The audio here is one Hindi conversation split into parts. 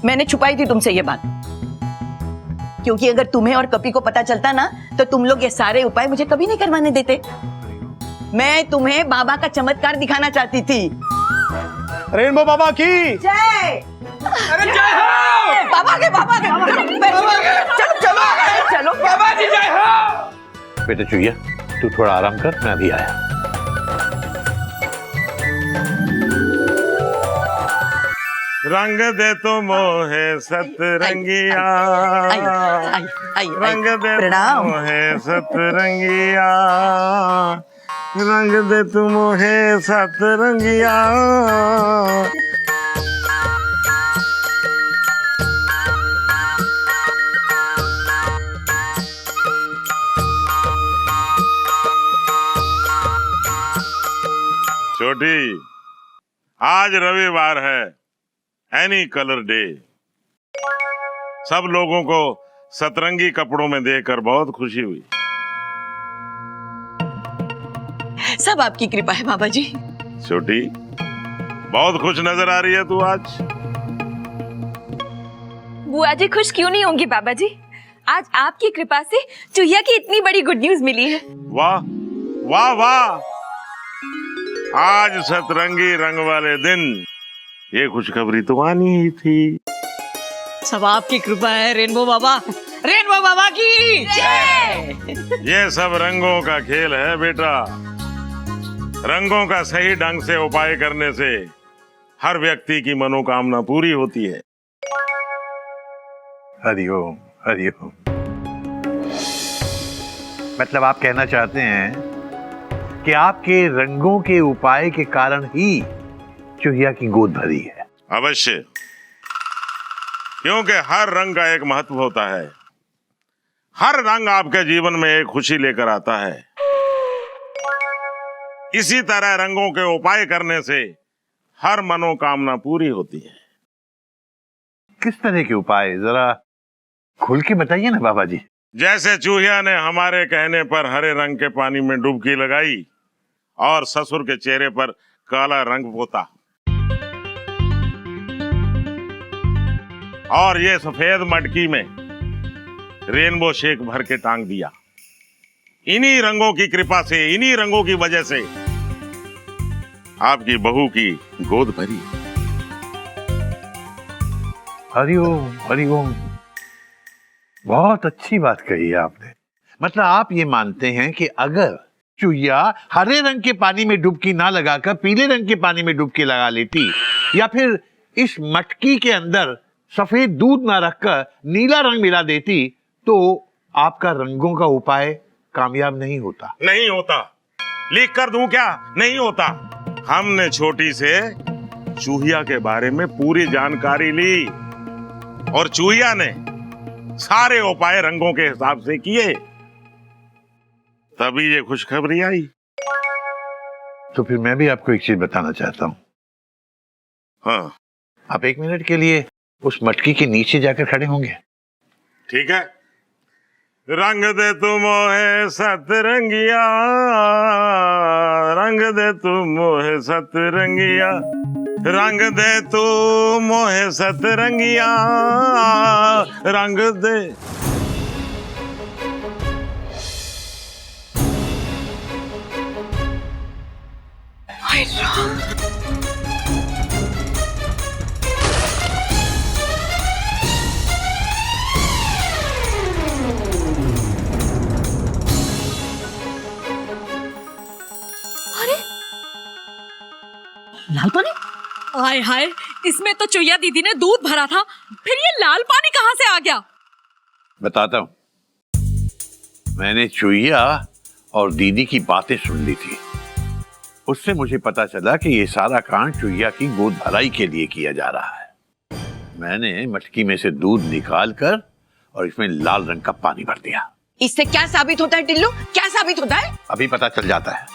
मैंने छुपाई थी तुमसे ये बात, क्योंकि अगर तुम्हें और कपी को पता चलता ना तो तुम लोग ये सारे उपाय मुझे कभी नहीं करवाने देते। मैं तुम्हें बाबा का चमत्कार दिखाना चाहती थी। रेनबो बाबा की जय। अरे जय हो बाबा के चलो चलो चलो बाबा जी, जय हो। बेटे चुहिया, तू थोड़ा आराम कर, मैं अभी आया। रंग दे तो मोहे सतरंगिया, रंग दे तो मोहे सतरंगिया, रंग दे तू मोहे सतरंगिया। छोटी, आज रविवार है, एनी कलर डे। सब लोगों को सतरंगी कपड़ों में देखकर बहुत खुशी हुई। सब आपकी कृपा है बाबा जी। छोटी, बहुत खुश नजर आ रही है तू आज। बुआ जी खुश क्यों नहीं होंगी बाबा जी? आज आपकी कृपा से चुहिया की इतनी बड़ी गुड न्यूज मिली है। वाह वाह वाह, आज सतरंगी रंग वाले दिन ये खुशखबरी तो आनी ही थी। सब आपकी कृपा है रेनबो बाबा की जय। ये सब रंगों का खेल है बेटा। रंगों का सही ढंग से उपाय करने से हर व्यक्ति की मनोकामना पूरी होती है। हरिओम हरिओम। मतलब आप कहना चाहते हैं कि आपके रंगों के उपाय के कारण ही चुहिया की गोद भरी है? अवश्य, क्योंकि हर रंग का एक महत्व होता है। हर रंग आपके जीवन में एक खुशी लेकर आता है। इसी तरह रंगों के उपाय करने से हर मनोकामना पूरी होती है। किस तरह के उपाय, जरा खुल के बताइए ना बाबा जी। जैसे चूहिया ने हमारे कहने पर हरे रंग के पानी में डुबकी लगाई और ससुर के चेहरे पर काला रंग पोता, और ये सफेद मटकी में रेनबो शेक भर के टांग दिया। इन्हीं रंगों की कृपा से, इन्हीं रंगों की वजह से आपकी बहू की गोद भरी। हरिओम हरिओम। बहुत अच्छी बात कही है आपने। मतलब आप ये मानते हैं कि अगर चुहिया हरे रंग के पानी में डुबकी ना लगाकर पीले रंग के पानी में डुबकी लगा लेती, या फिर इस मटकी के अंदर सफेद दूध ना रखकर नीला रंग मिला देती, तो आपका रंगों का उपाय कामयाब नहीं होता। नहीं होता। लिख कर दूं क्या? नहीं होता। हमने छोटी से चूहिया के बारे में पूरी जानकारी ली और चूहिया ने सारे उपाय रंगों के हिसाब से किए, तभी ये खुशखबरी आई। तो फिर मैं भी आपको एक चीज बताना चाहता हूँ। हाँ, आप 1 मिनट के लिए उस मटकी के नीचे जाकर खड़े होंगे? ठीक है। रंग दे तू मोहे सतरंगिया, रंग दे तू मोहे सतरंगिया, रंग दे तू मोहे सतरंगिया, रंग दे। लाल पानी? हाय हाय, इसमें तो चुहिया दीदी ने दूध भरा था, फिर ये लाल पानी कहां से आ गया? बताता हूं। मैंने चुहिया और दीदी की बातें सुन ली थी। उससे मुझे पता चला कि ये सारा कांड चुहिया की गोद भराई के लिए किया जा रहा है। मैंने मटकी में से दूध निकालकर और इसमें लाल रंग का पानी भर दिया। इससे क्या साबित होता है टिल्लू? क्या साबित होता है? अभी पता चल जाता है।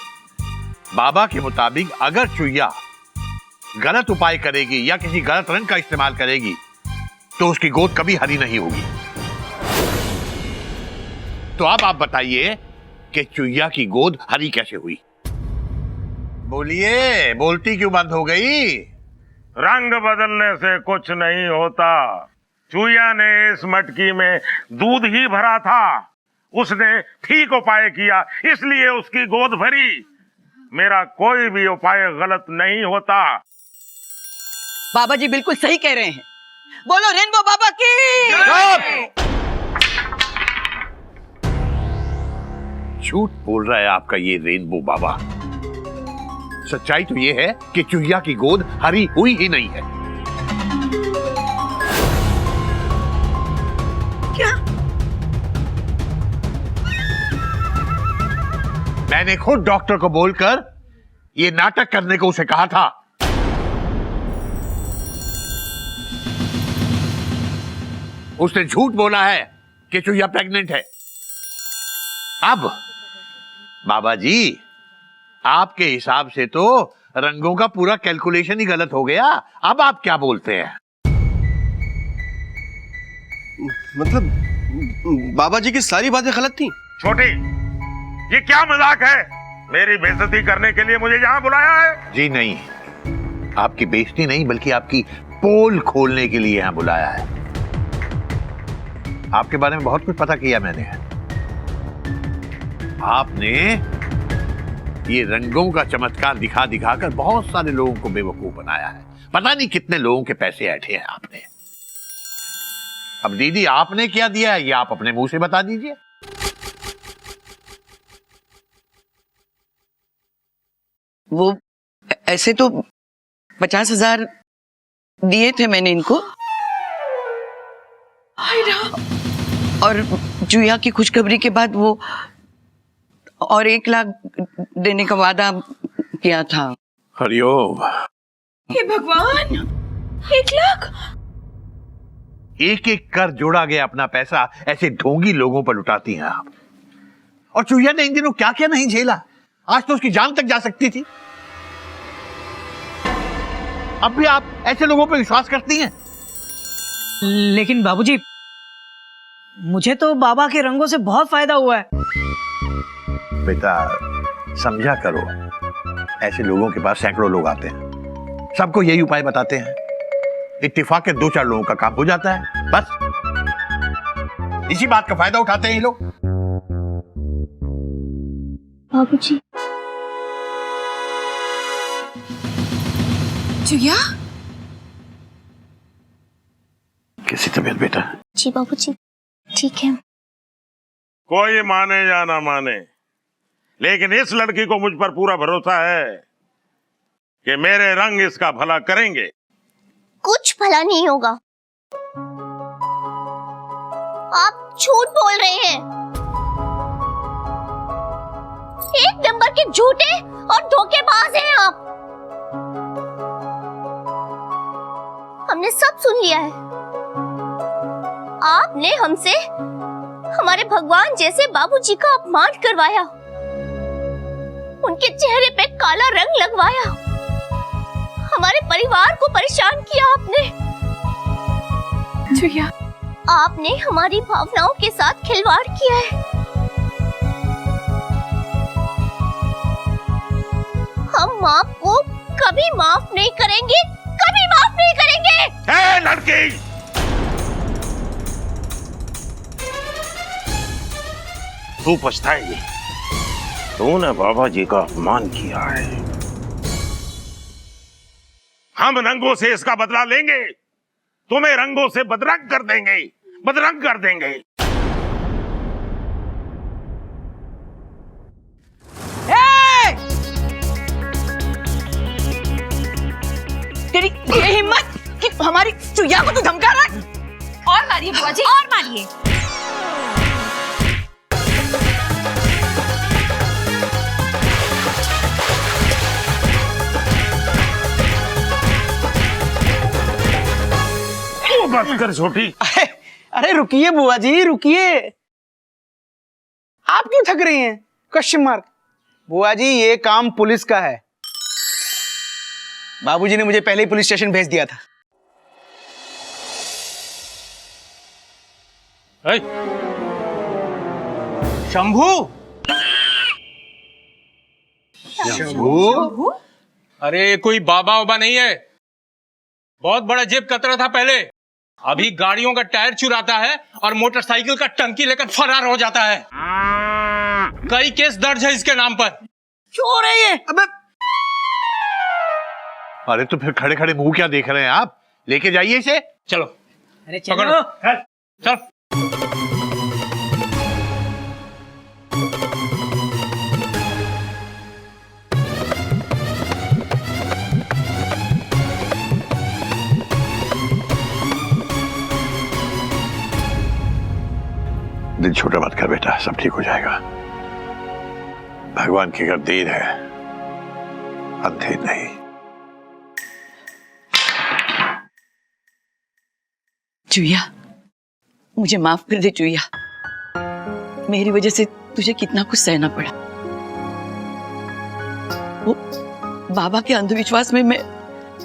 बाबा के मुताबिक अगर चुहिया गलत उपाय करेगी या किसी गलत रंग का इस्तेमाल करेगी तो उसकी गोद कभी हरी नहीं होगी। तो अब आप बताइए कि चुहिया की गोद हरी कैसे हुई? बोलिए, बोलती क्यों बंद हो गई? रंग बदलने से कुछ नहीं होता। चूहिया ने इस मटकी में दूध ही भरा था, उसने ठीक उपाय किया, इसलिए उसकी गोद भरी। मेरा कोई भी उपाय गलत नहीं होता। बाबा जी बिल्कुल सही कह रहे हैं। बोलो रेनबो बाबा की। झूठ बोल रहा है आपका ये रेनबो बाबा। सच्चाई तो ये है कि चूहिया की गोद हरी हुई ही नहीं है। क्या? मैंने खुद डॉक्टर को बोलकर ये नाटक करने को उसे कहा था। उसने झूठ बोला है कि चूहिया प्रेग्नेंट है। अब बाबा जी आपके हिसाब से तो रंगों का पूरा कैलकुलेशन ही गलत हो गया। अब आप क्या बोलते हैं? मतलब बाबा जी की सारी बातें गलत थी। छोटी, ये क्या मजाक है? मेरी बेइज्जती करने के लिए मुझे यहाँ बुलाया है? जी नहीं, आपकी बेइज्जती नहीं बल्कि आपकी पोल खोलने के लिए यहाँ बुलाया है। आपके बारे में बहुत कुछ पता किया मैंने। आपने ये रंगों का चमत्कार दिखा दिखाकर बहुत सारे लोगों को बेवकूफ बनाया है। पता नहीं कितने लोगों के पैसे ऐंठे हैं आपने। अब दीदी आपने क्या दिया है ये आप अपने मुंह से बता दीजिए। वो ऐसे तो 50,000 दिए थे मैंने इनको, और चूहिया की खुशखबरी के बाद वो और 1 लाख देने का वादा किया था। हरिओम। हे भगवान, 1 लाख! एक एक कर जोड़ा गया अपना पैसा ऐसे ढोंगी लोगों पर लुटाती हैं आप। और चूहिया ने इन दिनों क्या क्या नहीं झेला, आज तो उसकी जान तक जा सकती थी। अब भी आप ऐसे लोगों पर विश्वास करती हैं? लेकिन बाबूजी, मुझे तो बाबा के रंगों से बहुत फायदा हुआ है। बेटा समझा करो, ऐसे लोगों के पास सैकड़ों लोग आते हैं, सबको यही उपाय बताते हैं, इत्तेफाक के 2-4 लोगों का काम हो जाता है। बस इसी बात का फायदा उठाते हैं ये लोग। बाबूजी, चूहिया, कैसी तबीयत बेटा? जी बाबूजी, ठीक है। कोई माने या ना माने, लेकिन इस लड़की को मुझ पर पूरा भरोसा है कि मेरे रंग इसका भला करेंगे। कुछ भला नहीं होगा। आप झूठ बोल रहे हैं। एक नंबर के झूठे और धोखेबाज हैं आप। हमने सब सुन लिया है। आपने हमसे हमारे भगवान जैसे बाबूजी का अपमान करवाया, उनके चेहरे पे काला रंग लगवाया, हमारे परिवार को परेशान किया आपने। चूहिया, आपने हमारी भावनाओं के साथ खिलवाड़ किया है। हम आपको कभी माफ नहीं करेंगे, कभी माफ नहीं करेंगे। ए लड़की, तू पछताएगी। तूने बाबा जी का अपमान किया है। हम रंगों से इसका बदला लेंगे, तुम्हें रंगों से बदरंग कर देंगे, बदरंग कर देंगे। तेरी ये हिम्मत कि हमारी चूहिया को तू धमका रहा है? और मारिए बुआ जी, और मारिए। बस कर छोटी। अरे रुकिए बुआ जी, रुकिए। आप क्यों थक रही हैं? Question mark. बुआ जी, ये काम पुलिस का है। बाबूजी ने मुझे पहले ही पुलिस स्टेशन भेज दिया था। शंभू, शंभू, अरे कोई बाबा वाबा नहीं है, बहुत बड़ा जेब कतरा था पहले, अभी गाड़ियों का टायर चुराता है और मोटरसाइकिल का टंकी लेकर फरार हो जाता है। कई केस दर्ज है इसके नाम पर। चोर है ये। अबे अरे तो फिर खड़े खड़े मुंह क्या देख रहे हैं आप? लेके जाइए इसे। चलो अरे पकड़ो, चलो। चल। दिल छोटा मत कर बेटा, सब ठीक हो जाएगा। भगवान की अगर देर है, अंधेर नहीं। चुईया, मुझे माफ कर दे चुईया। मेरी वजह से तुझे कितना कुछ सहना पड़ा। वो बाबा के अंधविश्वास में मैं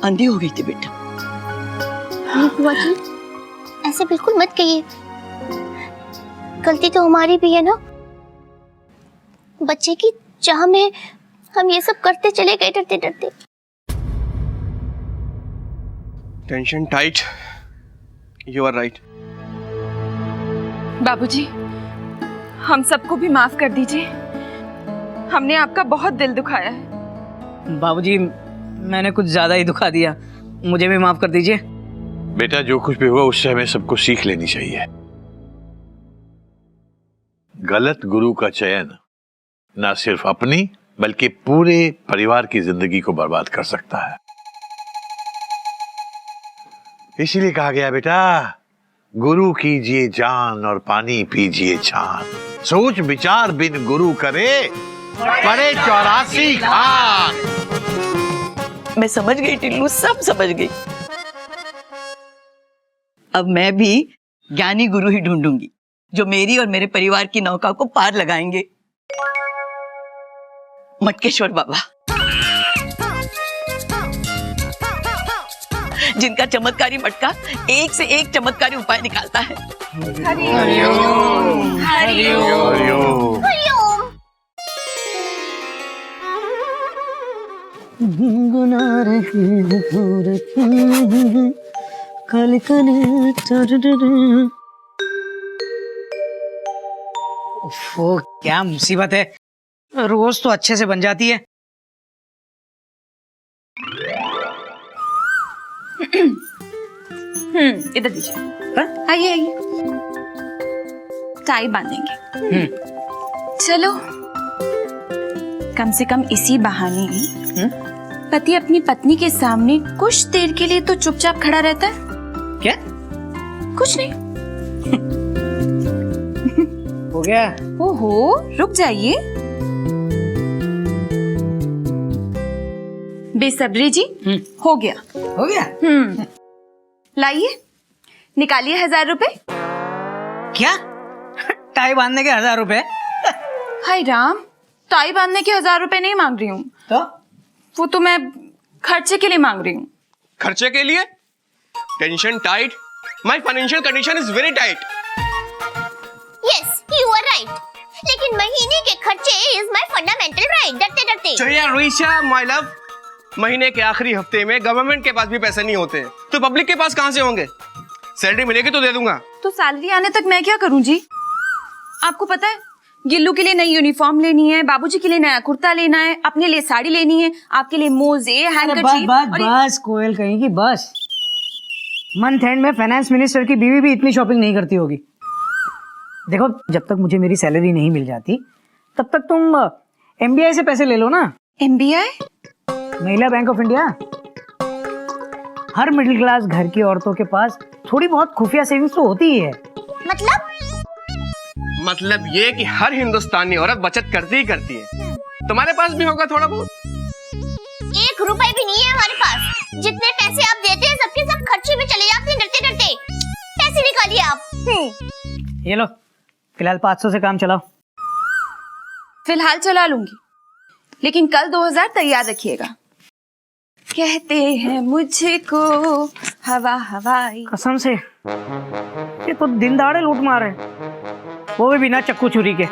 अंधी हो गई थी बेटा। नहीं बुआ जी, ऐसे बिल्कुल मत कहिए, गलती तो हमारी भी है ना। बच्चे की चाह में हम ये सब करते चले गए डरते डरते। Tension tight, you are right. बाबूजी, हम सबको भी माफ कर दीजिए, हमने आपका बहुत दिल दुखाया है। बाबूजी, मैंने कुछ ज्यादा ही दुखा दिया, मुझे भी माफ कर दीजिए। बेटा जो कुछ भी हुआ उससे हमें सबको सीख लेनी चाहिए। गलत गुरु का चयन ना सिर्फ अपनी बल्कि पूरे परिवार की जिंदगी को बर्बाद कर सकता है। इसीलिए कहा गया बेटा, गुरु कीजिए जान और पानी पीजिए छान। सोच विचार बिन गुरु करे पड़े 84 खान। मैं समझ गई टिल्लू, सब समझ गई। अब मैं भी ज्ञानी गुरु ही ढूंढूंगी जो मेरी और मेरे परिवार की नौका को पार लगाएंगे। मटकेश्वर बाबा, जिनका चमत्कारी मटका एक से एक चमत्कारी उपाय निकालता है। हरिओम। वो क्या मुसीबत है, रोज तो अच्छे से बन जाती है। इधर दीजिए। आइए आइए, टाई बांधेंगे। चलो, कम से कम इसी बहाने पति अपनी पत्नी के सामने कुछ देर के लिए तो चुपचाप खड़ा रहता है। क्या? कुछ नहीं। हो गया? ओहो, रुक जाइए। बेसब्री जी, हो गया। हो गया? लाइए, निकालिए 1000 रुपए। क्या? टाई बांधने के 1000 रुपए? हाय राम, टाई बांधने के 1000 रुपए नहीं मांग रही हूँ, तो वो तो मैं खर्चे के लिए मांग रही हूँ। खर्चे के लिए? Tension tight, my financial condition is very tight. Yes, you are right, लेकिन महीने के खर्चे इज माय फंडामेंटल राइट। डरते डरते चलिए रुईशा माय लव, महीने के आखिरी हफ्ते में गवर्नमेंट के पास भी पैसे नहीं होते, तो पब्लिक के पास कहां से होंगे? सैलरी मिलेगी तो दे दूंगा। तो सैलरी आने तक मैं क्या करूं जी? आपको पता है, गिल्लू के लिए नई यूनिफॉर्म लेनी है, बाबूजी के लिए नया कुर्ता लेना है, अपने लिए साड़ी लेनी है, आपके लिए मोजे, हैंकरचीफ। बस कोयल कहेगी बस। मंथ एंड में फाइनेंस मिनिस्टर की बीवी भी इतनी शॉपिंग नहीं करती होगी। देखो, जब तक मुझे मेरी सैलरी नहीं मिल जाती तब तक तुम एमबीआई से पैसे ले लो ना। एमबीआई? महिला bank of India. Her middle class घर की औरतों के पास थोड़ी बहुत खुफिया सेविंग्स तो होती ही है। मतलब ये कि हर हिंदुस्तानी औरत बचत करती ही करती है। तुम्हारे पास भी होगा थोड़ा बहुत? 1 रुपए भी नहीं है हमारे पास। जितने पैसे आप देते हैं सबके सब खर्चे में चले जाते हैं डरते डरते। पैसे निकालिए आप। ये लो, फिलहाल 500 से काम चलाओ। फिलहाल चला लूंगी, लेकिन कल 2000 तैयार रखिएगा। कहते हैं मुझको हवा हवाई। कसम से ये तो दिन दहाड़े लूट मार है, वो भी बिना चक्कू छुरी के।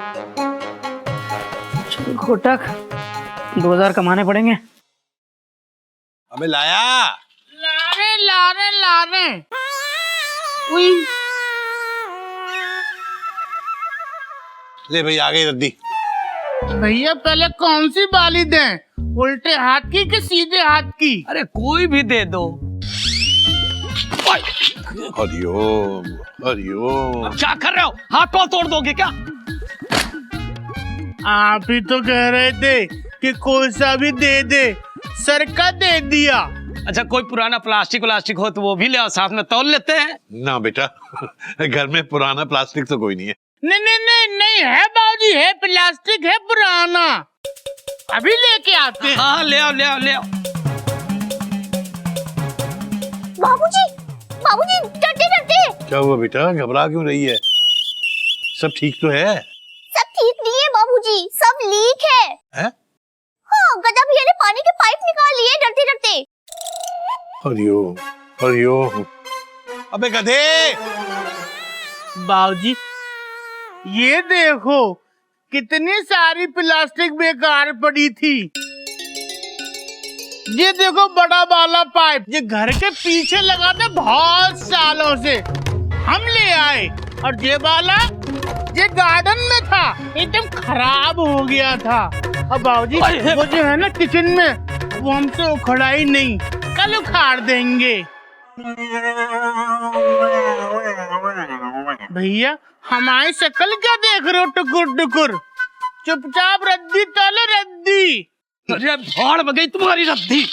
चल घोटक, 2000 कमाने पड़ेंगे। अबे लाया ला रहे। ले भाई आ गई रद्दी। भैया पहले कौन सी बाली दें, उल्टे हाथ की कि सीधे हाथ की? अरे कोई भी दे दो। हरिओम हरिओम। क्या कर रहे हो, हाथ पांव तोड़ दोगे क्या? आप ही तो कह रहे थे कि कोई सा भी दे दे, सर का दे दिया। अच्छा कोई पुराना प्लास्टिक हो तो वो भी ले आओ, साथ में तौल लेते हैं। ना बेटा, घर में पुराना प्लास्टिक तो कोई नहीं है। नहीं है बाबूजी, है प्लास्टिक, है पुराना, अभी लेके आते हैं। हाँ ले आओ ले आओ ले आओ। बाबूजी, बाबूजी डरते डरते। क्या हुआ बेटा, घबरा क्यों रही है? सब ठीक तो है? सब ठीक नहीं है बाबूजी, सब लीक है। हैं? हाँ, गधा भैया ने पानी के पाइप निकाल लिए डरते डरते। हरिओम हरिओम। अबे गधे! बाबूजी ये देखो कितनी सारी प्लास्टिक बेकार पड़ी थी। ये देखो बड़ा वाला पाइप, ये घर के पीछे लगा था बहुत सालों से, हम ले आए। और ये वाला ये गार्डन में था, एकदम खराब हो गया था। अब बाबूजी वो जो है ना किचन में, वो हमसे उखड़ा ही नहीं, कल उखाड़ देंगे। भैया हमारी शक्ल क्या देख रहे हो टुकुर टुकुर, चुपचाप रद्दी तले रद्दी। अरे भाड़ में गई तुम्हारी रद्दी।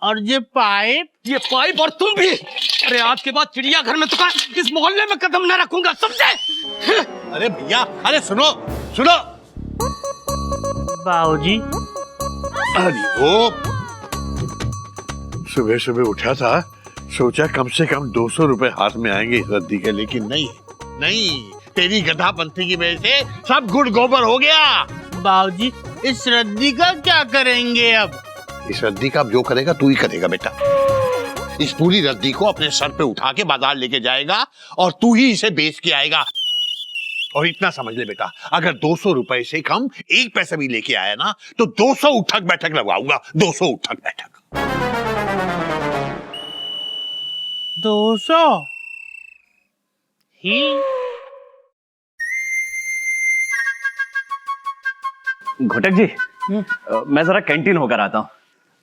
और ये पाइप और तुम भी। अरे आज के बाद चिड़ियाघर में तो इस मोहल्ले में कदम न रखूंगा, समझे? अरे भैया, अरे सुनो सुनो। बाबूजी हरिओम। सुबह सुबह उठा था, सोचा कम से कम 200 रुपए हाथ में आएंगे इस रद्दी के, लेकिन नहीं नहीं, तेरी गधापंथी की वजह से सब गुड़ गोबर हो गया। बाबूजी इस रद्दी का क्या करेंगे अब? इस रद्दी का अब जो करेगा तू ही करेगा बेटा। इस पूरी रद्दी को अपने सर पे उठा के बाजार लेके जाएगा और तू ही इसे बेच के आएगा। और इतना समझ ले बेटा, अगर 200 रुपए से कम 1 पैसा भी लेके आया ना तो 200 उठक बैठक लगवाऊंगा। 200 उठक बैठक। 200 ही? घोटक जी, मैं जरा कैंटीन होकर आता हूँ।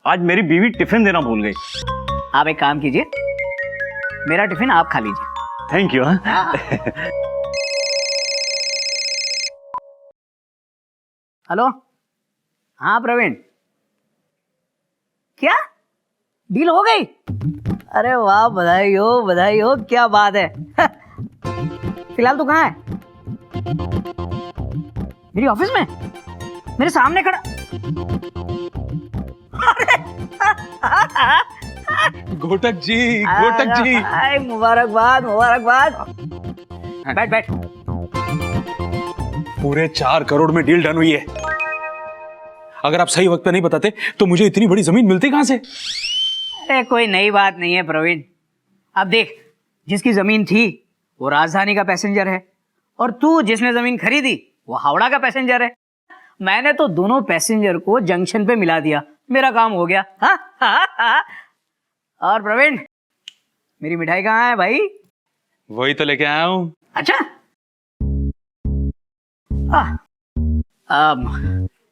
आज मेरी बीवी टिफिन देना भूल गई। आप एक काम कीजिए, मेरा टिफिन आप खा लीजिए। Thank you. हेलो, हाँ प्रवीण, क्या डील हो गई? अरे वाह, बधाई हो, क्या बात है। फिलहाल तू कहाँ है? मेरी ऑफिस में, मेरे सामने खड़ा। घोटक जी मुबारकबाद। बैठ। पूरे 4 करोड़ में डील डन हुई है। अगर आप सही वक्त पे नहीं बताते तो मुझे इतनी बड़ी जमीन मिलती कहां से? अरे कोई नई बात नहीं है प्रवीण। अब देख, जिसकी जमीन थी वो राजधानी का पैसेंजर है, और तू जिसने जमीन खरीदी वो हावड़ा का पैसेंजर है। मैंने तो दोनों पैसेंजर को जंक्शन पे मिला दिया, मेरा काम हो गया। हाँ। और प्रवीण, मेरी मिठाई कहाँ है भाई? वही तो लेके आया हूं। अच्छा।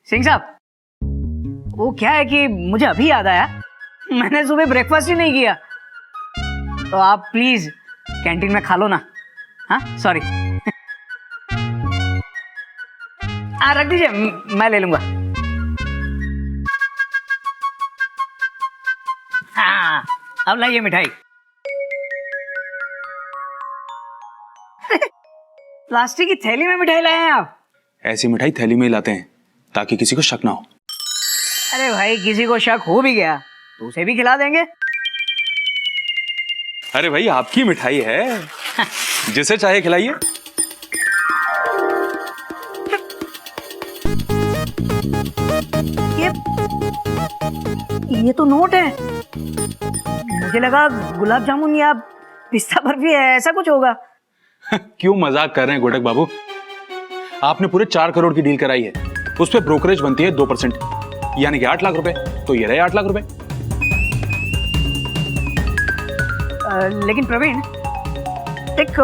सिंह साहब, वो क्या है कि मुझे अभी याद आया, मैंने सुबह ब्रेकफास्ट ही नहीं किया, तो आप प्लीज कैंटीन में खा लो ना। हाँ सॉरी। रख दीजिए, मैं ले लूंगा। हाँ, अब लाइए मिठाई। प्लास्टिक की थैली में मिठाई लाए हैं आप? ऐसी मिठाई थैली में ही लाते हैं ताकि किसी को शक ना हो। अरे भाई, किसी को शक हो भी गया तो उसे भी खिला देंगे। अरे भाई, आपकी मिठाई है, जिसे चाहे खिलाइए। ये तो नोट है। मुझे लगा गुलाब जामुन या पिस्ता बर्फी है, ऐसा कुछ होगा। क्यों मजाक कर रहे हैं घोटक बाबू? आपने पूरे 4 करोड़ की डील कराई है, उस पर ब्रोकरेज बनती है 2%, यानी कि 8 लाख रुपए। तो ये रहे 8 लाख रुपए। लेकिन प्रवीण, एक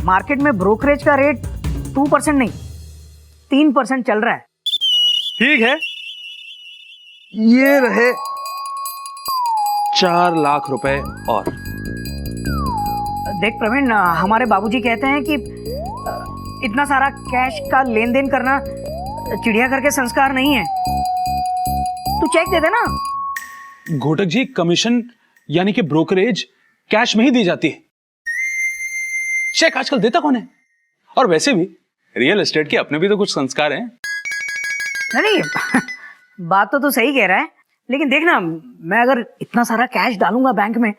मार्केट में ब्रोकरेज का रेट 2% नहीं 3% चल रहा है। ठीक है, ये रहे 4 लाख रुपए और। देख प्रवीण, हमारे बाबूजी कहते हैं कि इतना सारा कैश का लेन देन करना चिड़ियाघर के संस्कार नहीं है। तू चेक दे देना। घोटक जी, कमीशन यानी कि ब्रोकरेज कैश में ही दी जाती है, चेक आजकल देता कौन है? और वैसे भी रियल एस्टेट के अपने भी तो कुछ संस्कार हैं। नहीं, बात तो तू सही कह रहा है, लेकिन देखना, मैं अगर इतना सारा कैश डालूंगा बैंक में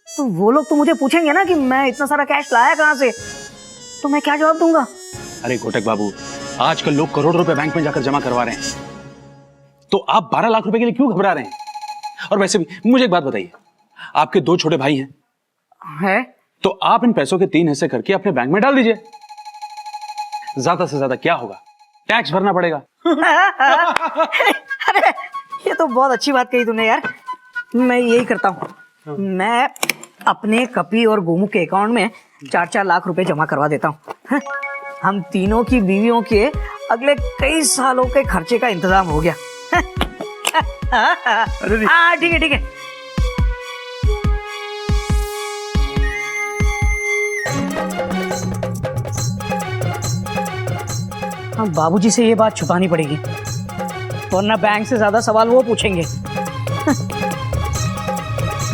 तो वो लोग तो मुझे पूछेंगे ना कि मैं इतना सारा कैश लाया कहां से, तो मैं क्या जवाब दूंगा? अरे घोटक बाबू, आजकल लोग करोड़ रुपए बैंक में जाकर जमा करवा रहे हैं, तो आप 12 लाख रुपए के लिए क्यों घबरा रहे हैं? और वैसे भी मुझे एक बात बताइए, आपके 2 छोटे भाई हैं है? तो आप इन पैसों के 3 हिस्से करके अपने बैंक में डाल दीजिए। ज्यादा से ज्यादा क्या होगा, टैक्स भरना पड़ेगा। अरे ये तो बहुत अच्छी बात कही तूने यार, मैं यही करता हूँ। मैं अपने कपी और गोमू के अकाउंट में 4-4 लाख रुपए जमा करवा देता हूँ। हम तीनों की बीवियों के अगले कई सालों के खर्चे का इंतजाम हो गया। हाँ ठीक है ठीक है। हाँ, बाबूजी से ये बात छुपानी पड़ेगी, वरना बैंक से ज्यादा सवाल वो पूछेंगे।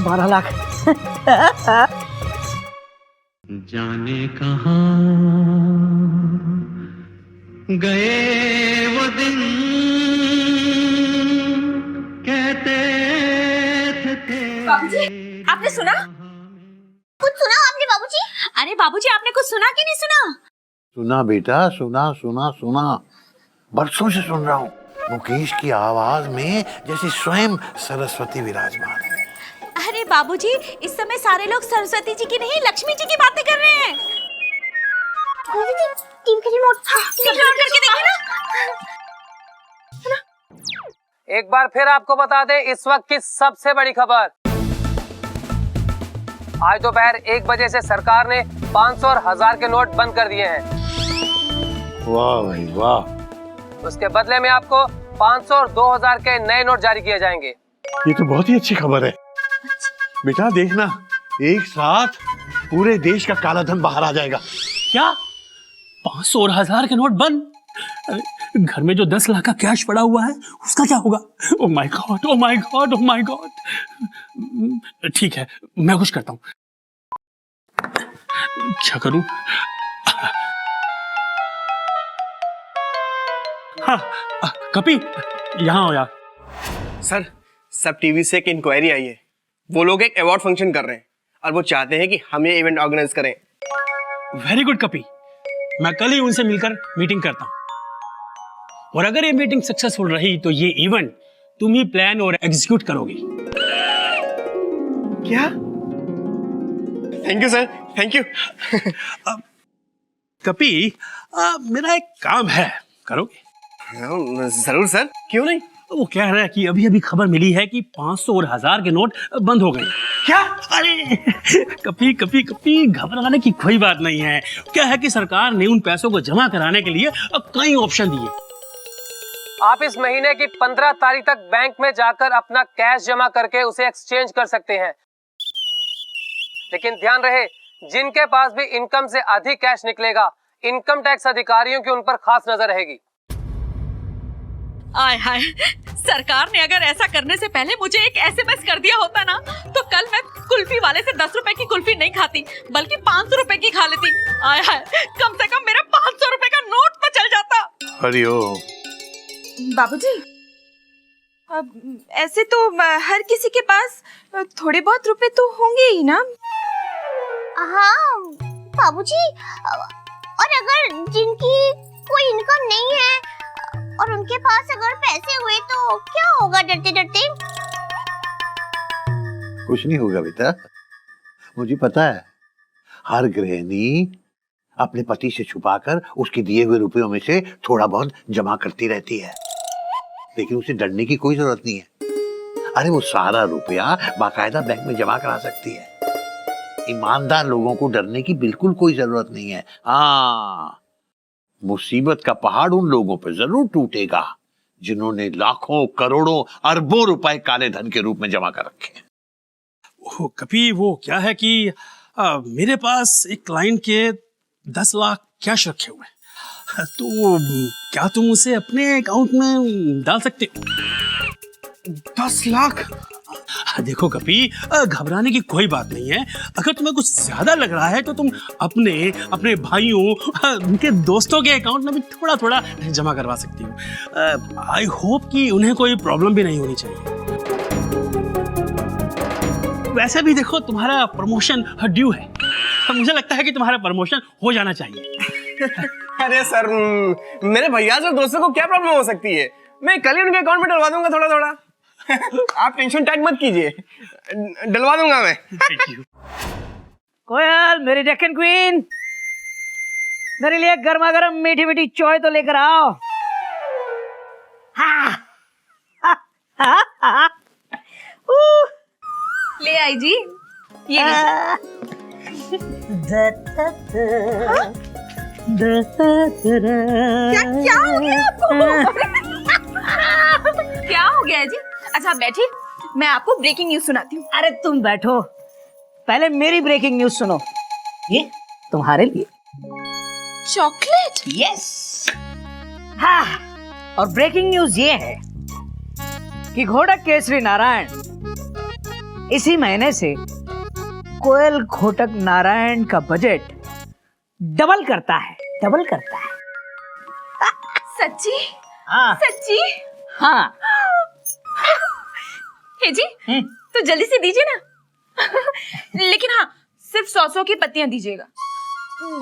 12 लाख। जाने कहाँ गए वो दिन, कहते थे। बाबूजी, आपने सुना? कुछ सुना आपने बाबूजी? अरे बाबूजी, आपने कुछ सुना कि नहीं सुना? सुना बेटा, सुना सुना सुना, बरसों से सुन रहा हूँ। मुकेश की आवाज में जैसे स्वयं सरस्वती विराजमान है। अरे बाबूजी, इस समय सारे लोग सरस्वती जी की नहीं, लक्ष्मी जी की बातें कर रहे हैं। टीम के रिमोट करके देखिए ना। एक बार फिर आपको बता दें इस वक्त की सबसे बड़ी खबर। आज दोपहर 1 बजे से सरकार ने 500 और 1000 के नोट बंद कर दिए हैं। वाह भाई वाह। उसके बदले में आपको 500 और 2000 के नए नोट जारी किए जाएंगे। ये तो बहुत ही अच्छी खबर है बेटा। देखना, एक साथ पूरे देश का काला धन बाहर आ जाएगा। क्या 500 और 1000 के नोट बंद? अरे घर में जो 10 लाख का कैश पड़ा हुआ है उसका क्या होगा? Oh my God, oh my God, oh my God. ठीक है, मैं कुछ करता हूँ। क्या करूं? हाँ, कपी यहाँ हो यार। सर, सब टीवी से एक इंक्वायरी आई है। वो लोग एक अवार्ड फंक्शन कर रहे हैं और वो चाहते हैं कि हम ये इवेंट ऑर्गेनाइज करें। वेरी गुड कपी, मैं कल ही उनसे मिलकर मीटिंग करता हूँ, और अगर ये मीटिंग सक्सेसफुल रही तो ये इवेंट तुम ही प्लान और एग्जीक्यूट करोगी। क्या? Thank you sir, thank you. कपी, मेरा एक काम है, करोगे? जरूर सर, क्यों नहीं। वो कह रहा है कि अभी अभी खबर मिली है कि 500 और 1000 के नोट बंद हो गए। क्या? अरे कपी कपी कपी, घबराने की कोई बात नहीं है। क्या है कि सरकार ने उन पैसों को जमा कराने के लिए कई ऑप्शन दिए। आप इस महीने की 15 तारीख तक बैंक में जाकर अपना कैश जमा करके उसे एक्सचेंज कर सकते हैं, लेकिन ध्यान रहे, जिनके पास भी इनकम से अधिक कैश निकलेगा, इनकम टैक्स अधिकारियों की उन पर खास नजर रहेगी। आय हाय, सरकार ने अगर ऐसा करने से पहले मुझे एक SMS कर दिया होता ना, तो कल मैं कुल्फी वाले से 10 रुपए की कुल्फी नहीं खाती, बल्कि 500 रुपए की खा लेती। आय हाय, कम से कम मेरा 500 रुपए का नोट तो चल जाता। हरिओम। बाबूजी, अब ऐसे तो हर किसी के पास थोड़े बहुत रुपए तो होंगे ही ना। हाँ बाबूजी, और अगर जिनकी कोई इनकम नहीं है और उनके पास अगर पैसे हुए तो क्या होगा डरते डरते? कुछ नहीं होगा बेटा, मुझे पता है। हर गृहिणी अपने पति से छुपाकर उसके दिए हुए रुपयों में से थोड़ा बहुत जमा करती रहती है, लेकिन उसे डरने की कोई जरूरत नहीं है। अरे वो सारा रुपया बाकायदा बैंक में जमा करा सकती है। ईमानदार लोगों को डरने की बिल्कुल कोई जरूरत नहीं है। हाँ, मुसीबत का पहाड़ उन लोगों पर जरूर टूटेगा जिन्होंने लाखों करोड़ों अरबों रुपए काले धन के रूप में जमा कर रखे हैं। वो कभी वो क्या है कि मेरे पास एक क्लाइंट के 10 लाख कैश रखे हुए हैं, तो क्या तुम उसे अपने अकाउंट में डाल सकते हो? 10 लाख? देखो कपी, घबराने की कोई बात नहीं है। अगर तुम्हें कुछ ज्यादा लग रहा है तो तुम अपने भाइयों, उनके दोस्तों के अकाउंट में भी थोड़ा थोड़ा जमा करवा सकती हो। आई होप कि उन्हें कोई प्रॉब्लम भी नहीं होनी चाहिए। वैसे भी देखो, तुम्हारा प्रमोशन ड्यू है, मुझे लगता है कि तुम्हारा प्रमोशन हो जाना चाहिए। अरे सर, मेरे भैया और दोस्तों को क्या प्रॉब्लम हो सकती है? मैं कल ही उनके अकाउंट में डलवा दूंगा थोड़ा थोड़ा। आप टेंशन टैग मत कीजिए, डलवा दूंगा मैं। कोयल, मेरी डेक्कन क्वीन, मेरे लिए गर्मा गर्म मीठी मीठी चाय तो लेकर आओ। ले आई जी, ये क्या हो गया आपको? क्या हो गया जी? अच्छा आप बैठिए, मैं आपको ब्रेकिंग न्यूज सुनाती हूँ। अरे तुम बैठो, पहले मेरी ब्रेकिंग न्यूज सुनो। ये तुम्हारे लिए चॉकलेट? यस। हाँ, और ब्रेकिंग न्यूज ये है कि घोटक केसरी नारायण इसी महीने से कोयल घोटक नारायण का बजट डबल करता है। सच्ची? हाँ सच्ची? हाँ। हे जी, तो जल्दी से दीजिए ना। लेकिन हाँ, सिर्फ 100 की पत्तियां दीजिएगा।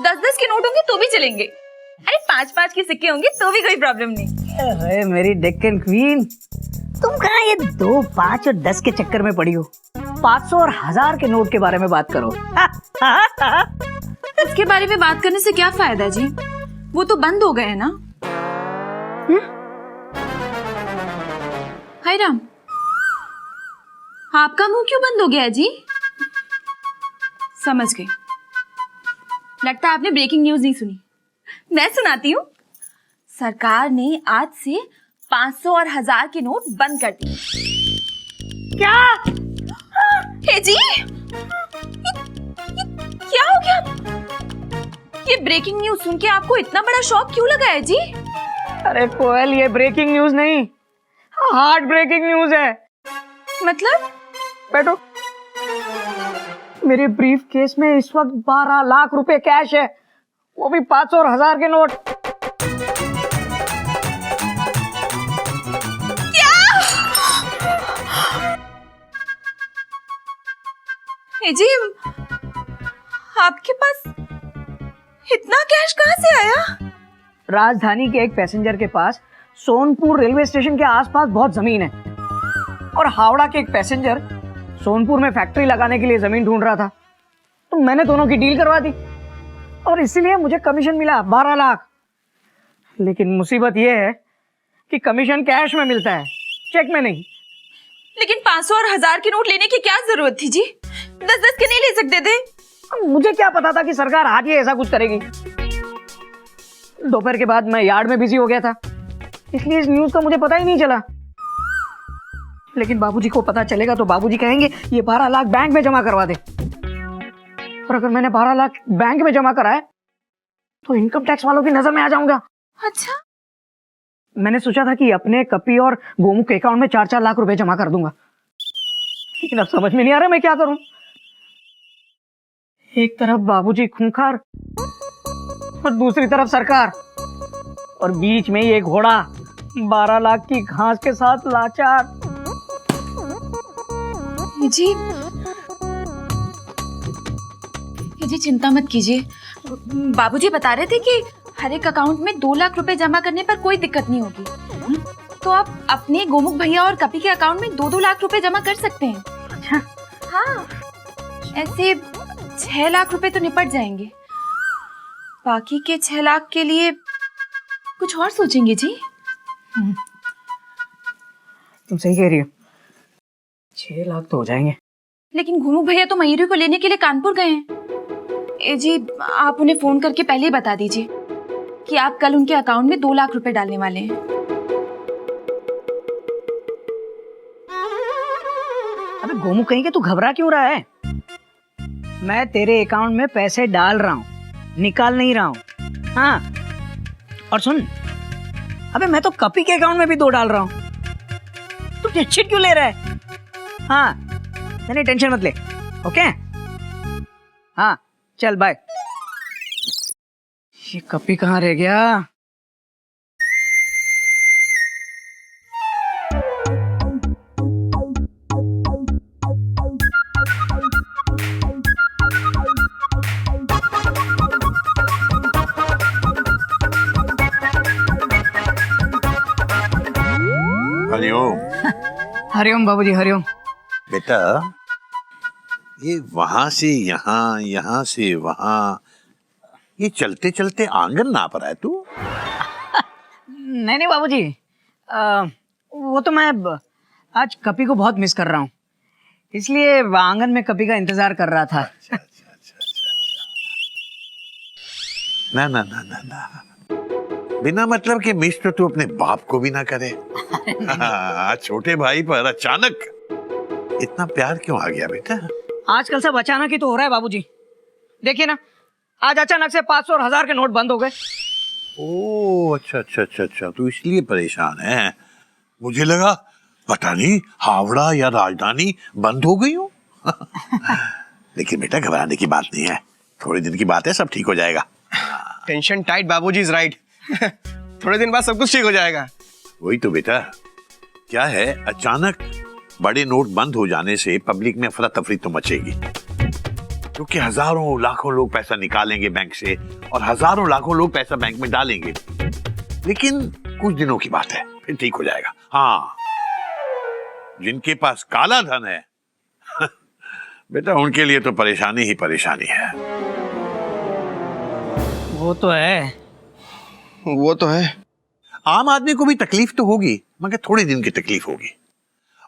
10-10 के नोट होंगे तो भी चलेंगे। अरे 5-5 के सिक्के होंगे तो भी कोई प्रॉब्लम नहीं। अरे मेरी डेक्कन क्वीन, तुम कहाँ ये 2, 5 और 10 के चक्कर में पड़ी हो? 500 और 1000 के नोट के बारे में बात करो। उसके बारे में बात करने से क्या फायदा जी? वो तो बंद हो गए हैं ना। हाय राम, आपका मुंह क्यों बंद हो गया जी? समझ गई, लगता है आपने ब्रेकिंग न्यूज नहीं सुनी। मैं सुनाती हूँ। सरकार ने आज से 500 और 1000 के नोट बंद कर दिए। क्या? हे जी, क्या हो गया? ये ब्रेकिंग न्यूज सुन के आपको इतना बड़ा शॉक क्यों लगा है जी? अरे कोयल, ये ब्रेकिंग न्यूज नहीं, हार्ट ब्रेकिंग न्यूज है। मतलब? बैठो। मेरे ब्रीफ केस में इस वक्त 12 लाख रुपए कैश है, वो भी 500 और 1000 के नोट। क्या? हे जी, आपके पास इतना कैश कहाँ से आया? राजधानी के एक पैसेंजर के पास सोनपुर रेलवे स्टेशन के आसपास बहुत जमीन है, और हावड़ा के एक पैसेंजर सोनपुर में फैक्ट्री लगाने के लिए जमीन ढूंढ रहा था, तो मैंने दोनों की डील करवा दी और इसीलिए मुझे कमीशन मिला 12 लाख। लेकिन मुसीबत यह है कि कमीशन कैश में मिलता है, चेक में नहीं। लेकिन 500 और 1000 के नोट लेने की क्या जरूरत थी जी? 10-10 के नहीं ले सकते थे? मुझे क्या पता था कि सरकार आज ही ऐसा कुछ करेगी। दोपहर के बाद मैं यार्ड में बिजी हो गया था, इसलिए इस न्यूज का मुझे पता ही नहीं चला। लेकिन बाबूजी को पता चलेगा तो बाबूजी कहेंगे ये 12 लाख बैंक में जमा करवा दे, और अगर मैंने 12 लाख बैंक में जमा कराए तो इनकम टैक्स वालों की नजर में आ जाऊंगा। अच्छा, मैंने सोचा था कि अपने कपी और गोमुख के अकाउंट में 4-4 लाख रुपए जमा कर दूंगा, लेकिन अब समझ में नहीं आ रहा मैं क्या करूं। एक तरफ बाबूजी खूंखार और दूसरी तरफ सरकार, और बीच में ये घोड़ा 12 लाख की घास के साथ लाचार। जी चिंता मत कीजिए, बाबूजी बता रहे थे कि हर एक अकाउंट में 2 लाख रुपए जमा करने पर कोई दिक्कत नहीं होगी। तो आप अपने गोमुख भैया और कपी के अकाउंट में 2-2 लाख रुपए जमा कर सकते हैं। अच्छा, हाँ, ऐसे 6 लाख रुपए तो निपट जाएंगे। बाकी के 6 लाख के लिए कुछ और सोचेंगे जी। तुम सही कह रही हो, 6 लाख तो हो जाएंगे। लेकिन घुमू भैया तो मयूरी को लेने के लिए कानपुर गए हैं। ए जी, आप उन्हें फोन करके पहले ही बता दीजिए कि आप कल उनके अकाउंट में 2 लाख रुपए डालने वाले हैं। अबे गोमू कहीं के तू घबरा क्यों रहा है? मैं तेरे अकाउंट में पैसे डाल रहा हूँ, निकाल नहीं रहा हूँ। हाँ, और सुन, अबे मैं तो कपी के अकाउंट में भी 2 डाल रहा हूँ। तू टेंशन क्यों ले रहा है? हाँ, नहीं टेंशन मत ले, ओके? हाँ, चल बाय। ये कपी कहाँ रह गया? हरिओम। हरिओम बाबूजी, हरिओम। बेटा, ये वहां से यहाँ, यहाँ से वहां, ये चलते चलते आंगन नाप रहा है तू? नहीं बाबूजी, वो तो मैं आज कपी को बहुत मिस कर रहा हूँ, इसलिए आंगन में कपी का इंतजार कर रहा था। ना ना ना ना ना, बिना मतलब के मिस तो तू अपने बाप को भी ना करे। छोटे भाई पर अचानक इतना प्यार क्यों आ गया बेटा? आजकल सब अचानक ही तो हो रहा है बाबूजी। देखिए ना, आज अचानक से 500 और 1000 के नोट बंद हो गए। ओह, अच्छा अच्छा अच्छा अच्छा, तू इसलिए परेशान है। मुझे लगा पता नहीं हावड़ा या राजधानी बंद हो गई हो। लेकिन बेटा, घबराने की बात नहीं है, थोड़े दिन की बात है, सब ठीक हो जाएगा। टेंशन टाइट, बाबूजी इज राइट। थोड़े दिन बाद सब कुछ ठीक हो जाएगा। वही तो बेटा, क्या है, अचानक बड़े नोट बंद हो जाने से पब्लिक में अफरा तफरी तो मचेगी, क्योंकि हजारों लाखों लोग पैसा निकालेंगे बैंक से और हजारों लाखों लोग पैसा बैंक में डालेंगे। लेकिन कुछ दिनों की बात है, फिर ठीक हो जाएगा। हाँ, जिनके पास काला धन है बेटा, उनके लिए तो परेशानी ही परेशानी है। वो तो है, वो तो है। आम आदमी को भी तकलीफ तो होगी, मगर थोड़े दिन की तकलीफ होगी,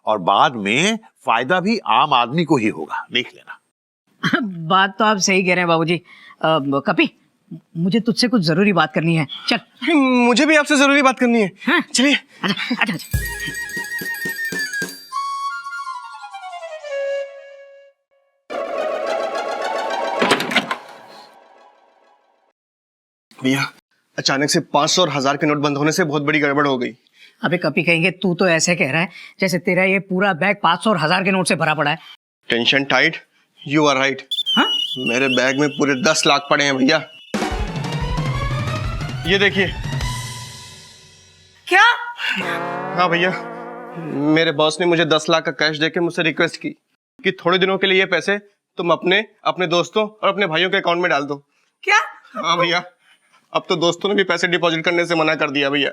और बाद में फायदा भी आम आदमी को ही होगा, देख लेना। बात तो आप सही कह रहे हैं बाबूजी। कपी, मुझे तुझसे कुछ जरूरी बात करनी है, चल। मुझे भी आपसे जरूरी बात करनी है। हाँ? चलिए। आजा, आजा, आजा। भैया, अचानक से 500 और 1000 के नोट बंद होने से बहुत बड़ी गड़बड़ हो गई। अबे कपी कहेंगे, तू तो ऐसे कह रहा है जैसे तेरा ये पूरा बैग 500 और 1000 के नोट से भरा पड़ा है। Tension tight, you are right. मेरे बैग में पूरे 10 लाख पड़े हैं भैया। ये देखिए। क्या? हाँ भैया, मेरे बॉस ने मुझे 10 लाख का कैश देके मुझसे रिक्वेस्ट की कि थोड़े दिनों के लिए ये पैसे तुम अपने दोस्तों और अपने भाइयों के अकाउंट में डाल दो। क्या? हाँ भैया, अब तो दोस्तों ने भी पैसे डिपॉजिट करने से मना कर दिया भैया।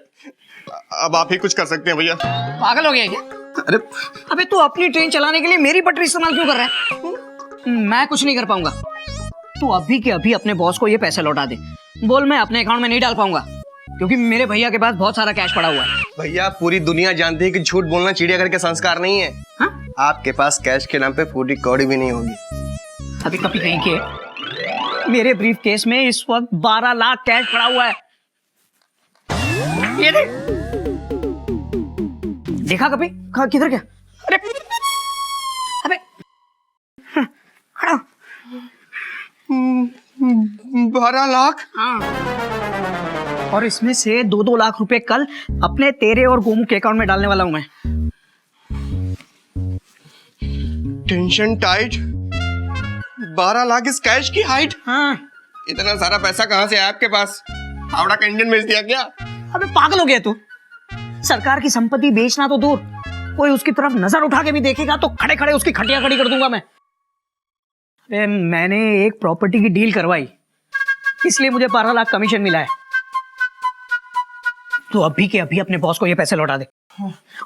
अब आप ही कुछ कर सकते हैं भैया। पागल हो गया क्या? अरे अबे तू अपनी ट्रेन चलाने के लिए मेरी पटरी इस्तेमाल क्यों कर रहा है? मैं कुछ नहीं कर पाऊंगा। तू अभी के अभी अपने बॉस को ये पैसे लौटा दे। बोल, मैं अपने अकाउंट में नहीं डाल पाऊंगा, क्योंकि मेरे भैया के पास बहुत सारा कैश पड़ा हुआ है। भैया, पूरी दुनिया जानती है कि झूठ बोलना चिड़ियाघर के संस्कार नहीं है। हा? आपके पास कैश के नाम पे फूटी कौड़ी भी नहीं होगी। अभी कभी कहीं के मेरे ब्रीफ केस में इस वक्त 12 लाख कैश पड़ा हुआ है। ये देख, देखा कभी? किधर गया? अरे अबे, खड़ा। 12 लाख? हाँ, और इसमें से 2-2 लाख रुपए कल अपने, तेरे और गोमू के अकाउंट में डालने वाला हूं मैं। टेंशन टाइट, 12 लाख इस कैश की हाइट। हाँ। इतना सारा पैसा कहाँ से आया आपके पास? हावड़ा का इंजन बेच दिया क्या? अबे पागल हो गया तू? सरकार की संपत्ति बेचना तो दूर, कोई उसकी तरफ नजर उठा के भी देखेगा तो खड़े खड़े उसकी खटिया खड़ी कर दूंगा मैं। अबे मैंने एक प्रॉपर्टी की डील करवाई, इसलिए मुझे 12 लाख कमीशन मिला है। तो अभी के अभी अपने बॉस को ये पैसे लौटा दे।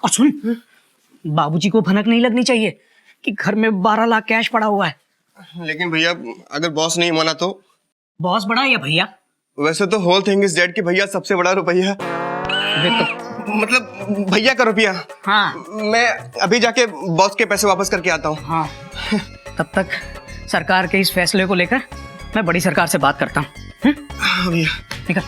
और सुन, बाबूजी को भनक नहीं लगनी चाहिए कि घर में 12 लाख कैश पड़ा हुआ है। लेकिन भैया, अगर बॉस नहीं माना तो? बॉस बड़ा या भैया? वैसे तो होल थिंग इज डेड कि भैया सबसे बड़ा रुपया। मतलब भैया का रुपया। हाँ। मैं अभी जाके बॉस के पैसे वापस करके आता हूँ। हाँ। तब तक सरकार के इस फैसले को लेकर मैं बड़ी सरकार से बात करता हूँ। हाँ भैया। निकल।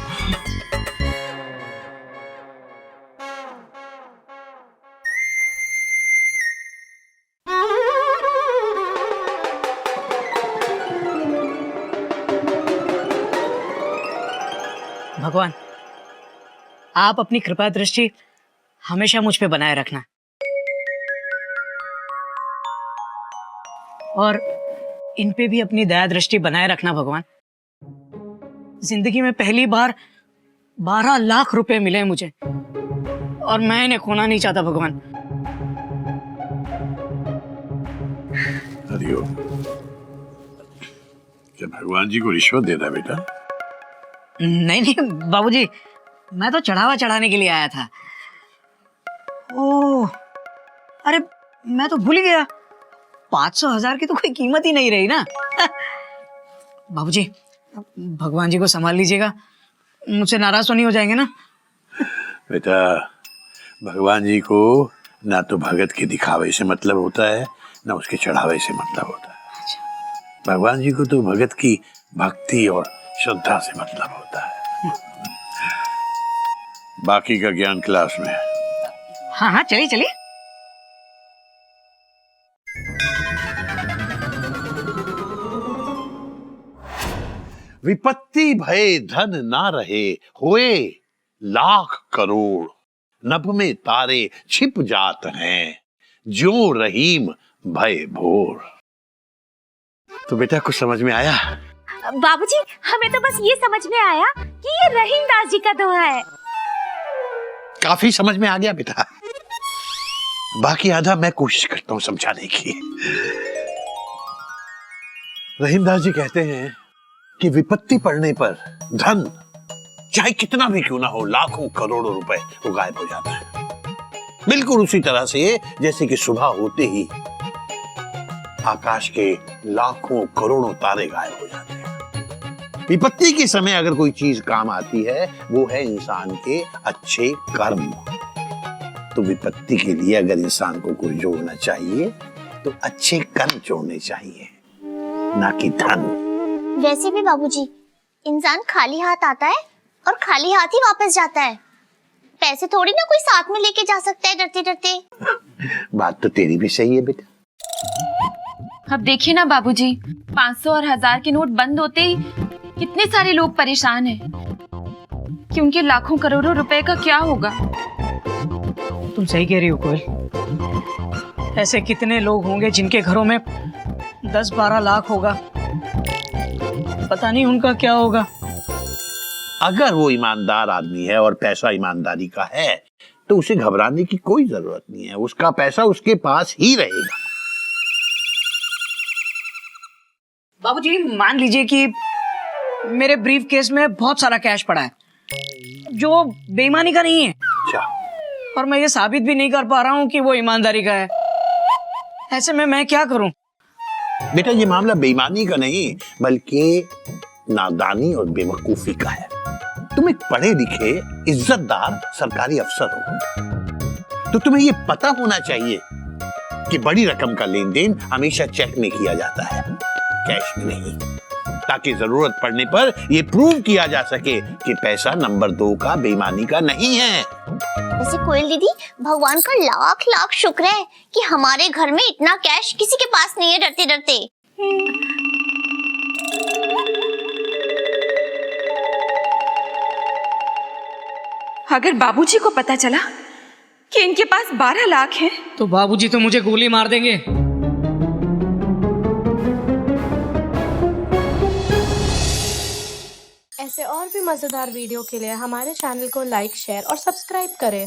भगवान, आप अपनी कृपा दृष्टि हमेशा मुझ पे बनाए रखना और इन पे भी अपनी दया दृष्टि बनाए रखना भगवान। जिंदगी में पहली बार 12 लाख रुपए मिले मुझे और मैं इन्हें खोना नहीं चाहता भगवान। हरिओम। क्या भगवान जी को रिश्वत दे रहा बेटा? नहीं नहीं बाबूजी, मैं तो चढ़ावा चढ़ाने के लिए आया था। ओह, अरे मैं तो भूल ही गया, 500,000 की तो कोई कीमत ही नहीं रही ना। बाबूजी, भगवान जी को संभाल लीजिएगा, मुझसे नाराज तो नहीं हो जाएंगे ना? बेटा, भगवान जी को ना तो भगत के दिखावे से मतलब होता है, ना उसके चढ़ावे से मतलब होता है। अच्छा। भगवान जी को तो भगत की भक्ति और श्रद्धा से मतलब होता है। बाकी का ज्ञान क्लास में। हाँ हाँ, चलिए चलिए। विपत्ति भय धन ना रहे, होए लाख करोड़, नभ में तारे छिप जात हैं, ज्यों रहीम भय भोर। तो बेटा कुछ समझ में आया? बाबूजी, हमें तो बस ये समझ में आया कि ये रहीम दास जी का दोहा है। काफी समझ में आ गया बेटा, बाकी आधा मैं कोशिश करता हूं समझाने की। रहीमदास जी कहते हैं कि विपत्ति पड़ने पर धन चाहे कितना भी क्यों ना हो, लाखों करोड़ों रुपए, वो गायब हो जाता है। बिल्कुल उसी तरह से जैसे कि सुबह होते ही आकाश के लाखों करोड़ों तारे गायब हो जाते हैं। विपत्ति के समय अगर कोई चीज काम आती है, वो है इंसान के अच्छे कर्म। तो विपत्ति के लिए अगर इंसान को कुछ जोड़ना चाहिए तो अच्छे कर्म जोड़ने चाहिए, ना कि धन। वैसे भी बाबूजी, इंसान खाली हाथ आता है और खाली हाथ ही वापस जाता है। पैसे थोड़ी ना कोई साथ में लेके जा सकता है डरते डरते। बात तो तेरी भी सही है बेटा। अब देखिए ना बाबूजी, 500 और 1000 के नोट बंद होते ही कितने सारे लोग परेशान हैं कि उनके लाखों करोड़ों रुपए का क्या होगा। तुम सही कह रही हो कोयल, ऐसे कितने लोग होंगे जिनके घरों में 10-12 लाख होगा, पता नहीं उनका क्या होगा। अगर वो ईमानदार आदमी है और पैसा ईमानदारी का है तो उसे घबराने की कोई जरूरत नहीं है, उसका पैसा उसके पास ही रहेगा। बाबूजी, मान लीजिए कि मेरे ब्रीफ केस में बहुत सारा कैश पड़ा है जो बेईमानी का नहीं है। अच्छा। और मैं ये साबित भी नहीं कर पा रहा हूँ कि वो ईमानदारी का है। ऐसे में मैं क्या करूं? बेटा, ये मामला बेईमानी का नहीं बल्कि नादानी और बेवकूफी का है। तुम एक पढ़े लिखे इज्जतदार सरकारी अफसर हो, तो तुम्हें ये पता होना चाहिए कि बड़ी रकम का लेन देन हमेशा चेक में किया जाता है, कैश में नहीं, ताकि जरूरत पड़ने पर यह प्रूव किया जा सके कि पैसा नंबर 2 का बेईमानी का नहीं है। वैसे कोयल दीदी, भगवान का लाख लाख शुक्र है कि हमारे घर में इतना कैश किसी के पास नहीं है डरते डरते। अगर बाबूजी को पता चला कि इनके पास 12 लाख हैं, तो बाबूजी तो मुझे गोली मार देंगे। ऐसे और भी मजेदार वीडियो के लिए हमारे चैनल को लाइक, शेयर और सब्सक्राइब करें।